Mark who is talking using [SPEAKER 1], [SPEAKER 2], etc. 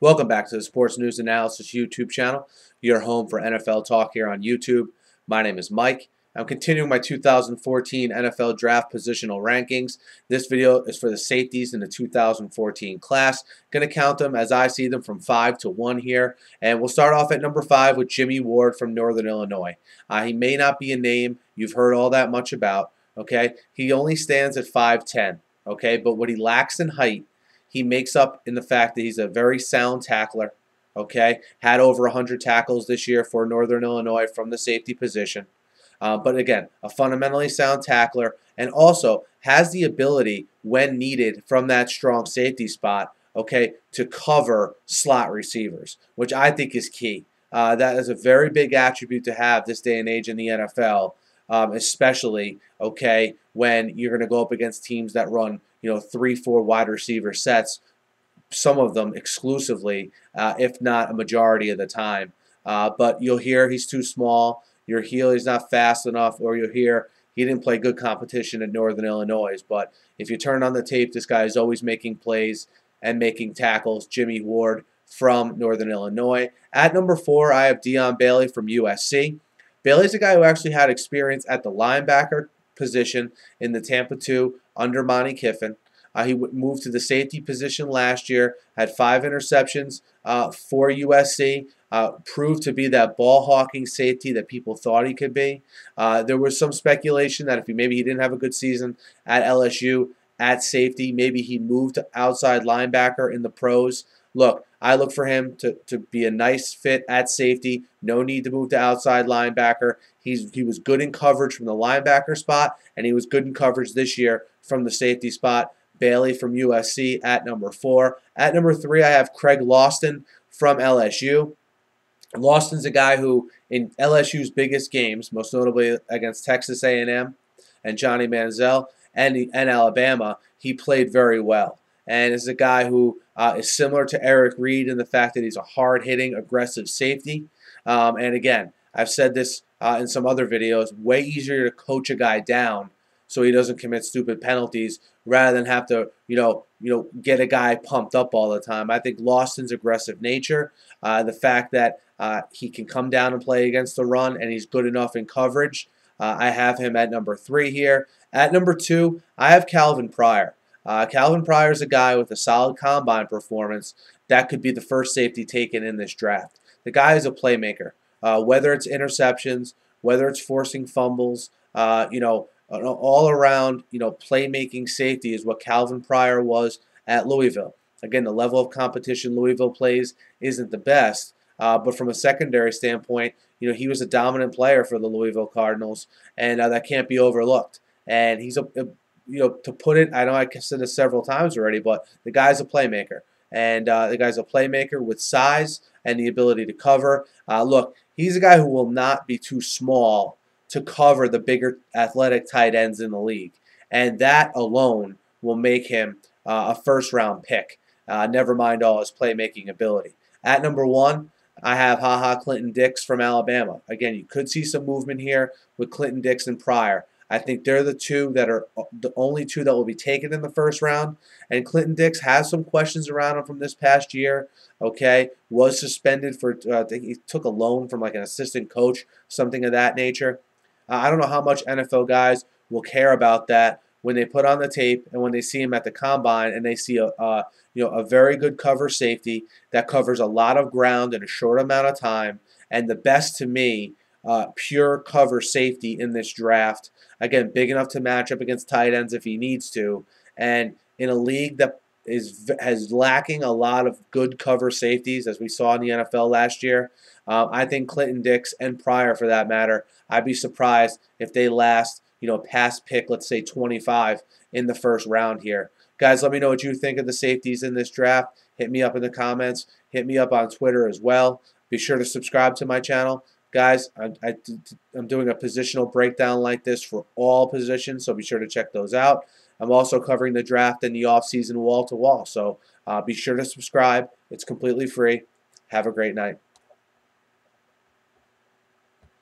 [SPEAKER 1] Welcome back to the Sports News Analysis YouTube channel, your home for NFL talk here on YouTube. My name is Mike. I'm continuing my 2014 NFL Draft positional rankings. This video is for the safeties in the 2014 class. Going to count them as I see them from 5 to 1 here. And we'll start off at number 5 with Jimmie Ward from Northern Illinois. He may not be a name you've heard all that much about. Okay, he only stands at 5'10". Okay, but what he lacks in height, he makes up in the fact that he's a very sound tackler, okay? Had over 100 tackles this year for Northern Illinois from the safety position. But again, a fundamentally sound tackler, and also has the ability, when needed from that strong safety spot, okay, to cover slot receivers, which I think is key. That is a very big attribute to have this day and age in the NFL, especially, okay, when you're going to go up against teams that run 3-4 wide receiver sets, some of them exclusively, if not a majority of the time. But you'll hear he's too small, you'll hear he's not fast enough, or you'll hear he didn't play good competition at Northern Illinois. But if you turn on the tape, this guy is always making plays and making tackles. Jimmie Ward from Northern Illinois. At number 4, I have Dion Bailey from USC. Bailey's a guy who actually had experience at the linebacker position in the Tampa 2 under Monty Kiffin. He moved to the safety position last year, had 5 interceptions for USC, proved to be that ball-hawking safety that people thought he could be. There was some speculation that if maybe he didn't have a good season at LSU at safety, maybe he moved to outside linebacker in the pros. Look, I look for him to be a nice fit at safety. No need to move to outside linebacker. He was good in coverage from the linebacker spot, and he was good in coverage this year from the safety spot. Bailey from USC at number 4. At number 3, I have Craig Loston from LSU. Loston's a guy who, in LSU's biggest games, most notably against Texas A&M and Johnny Manziel and Alabama, he played very well. And is a guy who is similar to Eric Reed in the fact that he's a hard-hitting, aggressive safety. And again, I've said this in some other videos, way easier to coach a guy down so he doesn't commit stupid penalties rather than have to, get a guy pumped up all the time. I think Loston's aggressive nature, the fact that he can come down and play against the run and he's good enough in coverage, I have him at number 3 here. At number 2, I have Calvin Pryor. Calvin Pryor is a guy with a solid combine performance that could be the first safety taken in this draft. The guy is a playmaker. Whether it's interceptions, whether it's forcing fumbles, an all-around, playmaking safety is what Calvin Pryor was at Louisville. Again, the level of competition Louisville plays isn't the best, but from a secondary standpoint, he was a dominant player for the Louisville Cardinals, and that can't be overlooked. And he's to put it, I know I said this several times already, but the guy's a playmaker. And the guy's a playmaker with size and the ability to cover. Look, he's a guy who will not be too small to cover the bigger athletic tight ends in the league. And that alone will make him a first-round pick, never mind all his playmaking ability. At number 1, I have Clinton-Dix from Alabama. Again, you could see some movement here with Clinton-Dix and Pryor. I think they're the two that are the only two that will be taken in the first round. And Clinton-Dix has some questions around him from this past year. Okay, was suspended for I think he took a loan from like an assistant coach, something of that nature. I don't know how much NFL guys will care about that when they put on the tape and when they see him at the combine and they see a very good cover safety that covers a lot of ground in a short amount of time. And the best to me, pure cover safety in this draft. Again, big enough to match up against tight ends if he needs to. And in a league that has lacking a lot of good cover safeties, as we saw in the NFL last year, I think Clinton-Dix and Pryor, for that matter, I'd be surprised if they last, past pick, let's say 25 in the first round here. Guys, let me know what you think of the safeties in this draft. Hit me up in the comments. Hit me up on Twitter as well. Be sure to subscribe to my channel. Guys, I'm doing a positional breakdown like this for all positions, so be sure to check those out. I'm also covering the draft and the offseason wall-to-wall, so be sure to subscribe. It's completely free. Have a great night.